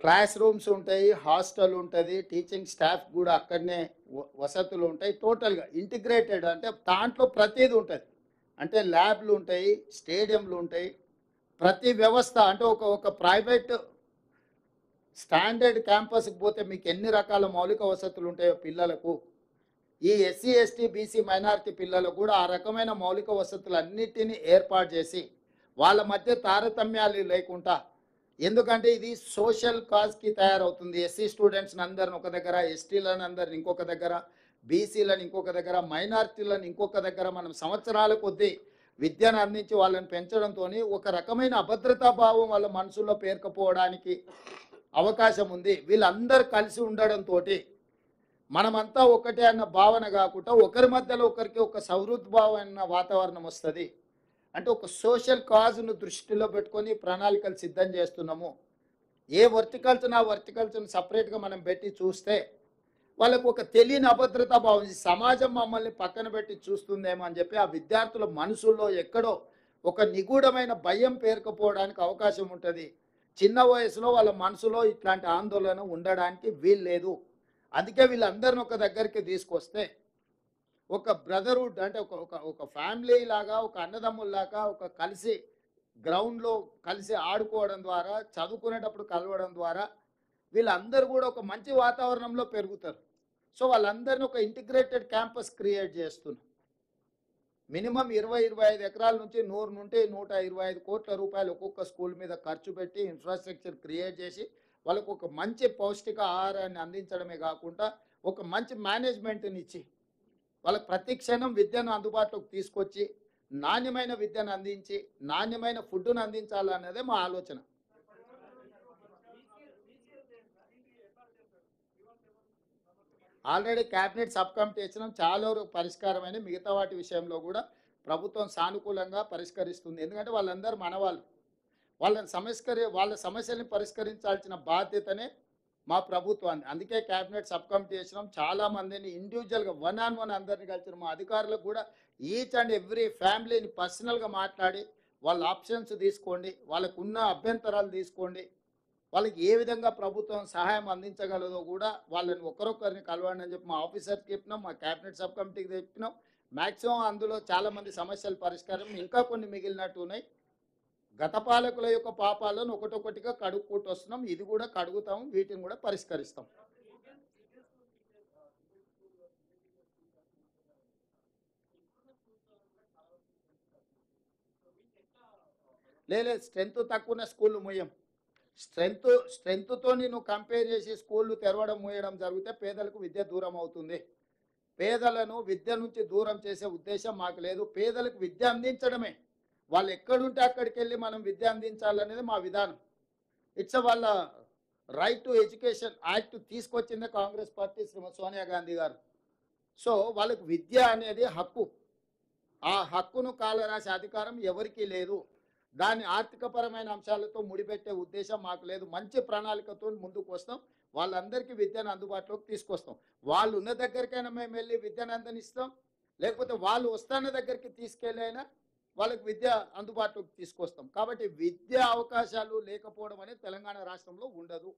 Class rooms ఉంటాయి, hostel ఉంటది, teaching staff గూడా అక్కడనే వసతులు ఉంటాయి. టోటల్‌గా ఇంటిగ్రేటెడ్ అంటే దాంట్లో ప్రతీది ఉంటది. అంటే ల్యాబ్‌లు ఉంటాయి, స్టేడియంలు ఉంటాయి. ప్రతి వ్యవస్థ అంటే ఒక ఒక ప్రైవేట్ స్టాండర్డ్ క్యాంపస్‌కి పోతే మీకు ఎన్ని రకాల మౌలిక వసతులు ఉంటాయో పిల్లలకు, ఈ ఎస్సీ, ఎస్టీ, బీసీ మైనారిటీ పిల్లలకు కూడా ఆ రకమైన మౌలిక వసతులన్నిటిని ఏర్పాటు చేసి, వాళ్ళ మధ్య తారతమ్యాలు లేకుండా ఎందుకంటే ఇది సోషల్ కాజ్‌కి తయారవుతుంది. ఎస్సీ స్టూడెంట్స్‌ని అందరిని ఒక దగ్గర, ఎస్టీలను అందరిని ఇంకొక దగ్గర, బీసీలను ఇంకొక దగ్గర, మైనారిటీలను ఇంకొక దగ్గర మనం సంవత్సరాల కొద్దీ విద్యను అందించి వాళ్ళని పెంచడంతోని ఒక రకమైన అభద్రతా భావం వాళ్ళ మనసుల్లో పేరుకుపోవడానికి అవకాశం ఉంది. వీళ్ళందరూ కలిసి ఉండడంతోటి మనమంతా ఒకటే అన్న భావన కాకుండా ఒకరి మధ్యలో ఒకరికి ఒక సౌహృద్భావమైన వాతావరణం వస్తది. అంటే ఒక సోషల్ కాజ్‌ను దృష్టిలో పెట్టుకొని ప్రణాళికలు సిద్ధం చేస్తున్నాము. ఏ వర్టికల్చర్‌ని ఆ వర్టికల్చర్‌ని సెపరేట్‌గా మనం పెట్టి చూస్తే వాళ్ళకు ఒక తెలియని అభద్రతా భావం ఈ సమాజం మమ్మల్ని పక్కన పెట్టి చూస్తుందేమో అని చెప్పి ఆ విద్యార్థుల మనసుల్లో ఎక్కడో ఒక నిగూఢమైన భయం పేరుకుపోవడానికి అవకాశం ఉంటది. చిన్న వయసులో వాళ్ళ మనసులో ఇట్లాంటి ఆందోళన ఉండడానికి వీల్లేదు. అందుకే వీళ్ళందరిని ఒక దగ్గరికి తీసుకొస్తే ఒక బ్రదర్‌హుడ్ అంటే ఒక ఒక ఒక ఫ్యామిలీ లాగా, ఒక అన్నదమ్ముల్లాగా ఒక కలిసి గ్రౌండ్‌లో కలిసి ఆడుకోవడం ద్వారా, చదువుకునేటప్పుడు కలవడం ద్వారా వీళ్ళందరూ గూడా ఒక మంచి వాతావరణంలో పెరుగుతారు. సో, వాళ్ళందరిని ఒక ఇంటిగ్రేటెడ్ క్యాంపస్ క్రియేట్ చేస్తున్నాం. మినిమమ్ 20, 25 ఎకరాల నుంచి 100 నుండి 125 కోట్ల రూపాయలు ఒక్కొక్క స్కూల్ మీద ఖర్చు పెట్టి ఇన్‌ఫ్రాస్ట్రక్చర్ క్రియేట్ చేసి, వాళ్ళకు ఒక మంచి పౌష్టిక ఆహారాన్ని అందించడమే కాకుండా, ఒక మంచి మేనేజ్‌మెంట్‌నిచ్చి, వాళ్ళకి ప్రతి క్షణం విద్యను అందుబాటులోకి తీసుకొచ్చి, నాణ్యమైన విద్యను అందించి, నాణ్యమైన ఫుడ్‌ను అందించాలన్నదే మా ఆలోచన. ఆల్రెడీ క్యాబినెట్ సబ్ కమిటీ ఇచ్చినాం. చాలా వరకు పరిష్కారమైన మిగతా వాటి విషయంలో కూడా ప్రభుత్వం సానుకూలంగా పరిష్కరిస్తుంది. ఎందుకంటే వాళ్ళందరూ మనవాళ్ళు. వాళ్ళ సమస్యల్ని పరిష్కరించాల్సిన బాధ్యతనే మా ప్రభుత్వాన్ని. అందుకే క్యాబినెట్ సబ్ కమిటీ చేసినాం. చాలా మందిని ఇండివిడ్యువల్‌గా వన్ ఆన్ వన్ అందరిని కలిసినాం. మా అధికారులకు కూడా ఈచ్ అండ్ ఎవ్రీ ఫ్యామిలీని పర్సనల్‌గా మాట్లాడి, వాళ్ళ ఆప్షన్స్ తీసుకోండి, వాళ్ళకున్న అభ్యంతరాలు తీసుకోండి. వాళ్ళకి ఏ విధంగా ప్రభుత్వం సహాయం అందించగలదో కూడా వాళ్ళని ఒకరొకరిని కలవండి అని చెప్పి మా ఆఫీసర్‌కి చెప్పినాం. మా క్యాబినెట్ సబ్ కమిటీకి చెప్పినాం. మాక్సిమం అందులో చాలామంది సమస్యల పరిష్కారం ఇంకా కొన్ని మిగిలినట్టు ఉన్నాయి. గత పాలకుల యొక్క పాపాలను ఒకటొకటిగా కడుక్కుంటూ వస్తున్నాం. ఇది కూడా కడుగుతాం. వీటిని కూడా పరిష్కరిస్తాం. లేదు స్ట్రెంత్ తక్కువున్న స్కూల్‌లు మూయం. స్ట్రెంగ్త్‌తోని నువ్వు కంపేర్ చేసి స్కూల్‌లు తెరవడం, మూయడం జరిగితే పేదలకు విద్య దూరం అవుతుంది. పేదలను విద్య నుంచి దూరం చేసే ఉద్దేశ్యం మాకు లేదు. పేదలకు విద్య అందించడమే. వాళ్ళు ఎక్కడుంటే అక్కడికెళ్ళి మనం విద్య అందించాలనేది మా విధానం. ఇట్స్ వాళ్ళ రైట్ టు ఎడ్యుకేషన్ యాక్ట్ తీసుకొచ్చిందే కాంగ్రెస్ పార్టీ శ్రీమతి సోనియా గాంధీ గారు. సో, వాళ్ళకి విద్య అనేది హక్కు. ఆ హక్కును కాలరాసే అధికారం ఎవరికీ లేదు. దాన్ని ఆర్థికపరమైన అంశాలతో ముడిపెట్టే ఉద్దేశం మాకు లేదు. మంచి ప్రణాళికతో ముందుకు వస్తాం. వాళ్ళందరికీ విద్యను అందుబాటులోకి తీసుకొస్తాం. వాళ్ళు ఉన్న దగ్గరికైనా మేము వెళ్ళి విద్యను అందనిస్తాం. లేకపోతే వాళ్ళు వస్తున్న దగ్గరికి తీసుకెళ్ళి అయినా వాళ్ళకి విద్య అందుబాటులోకి తీసుకొస్తాం. కాబట్టి విద్యా అవకాశాలు లేకపోవడం అనేది తెలంగాణ రాష్ట్రంలో ఉండదు.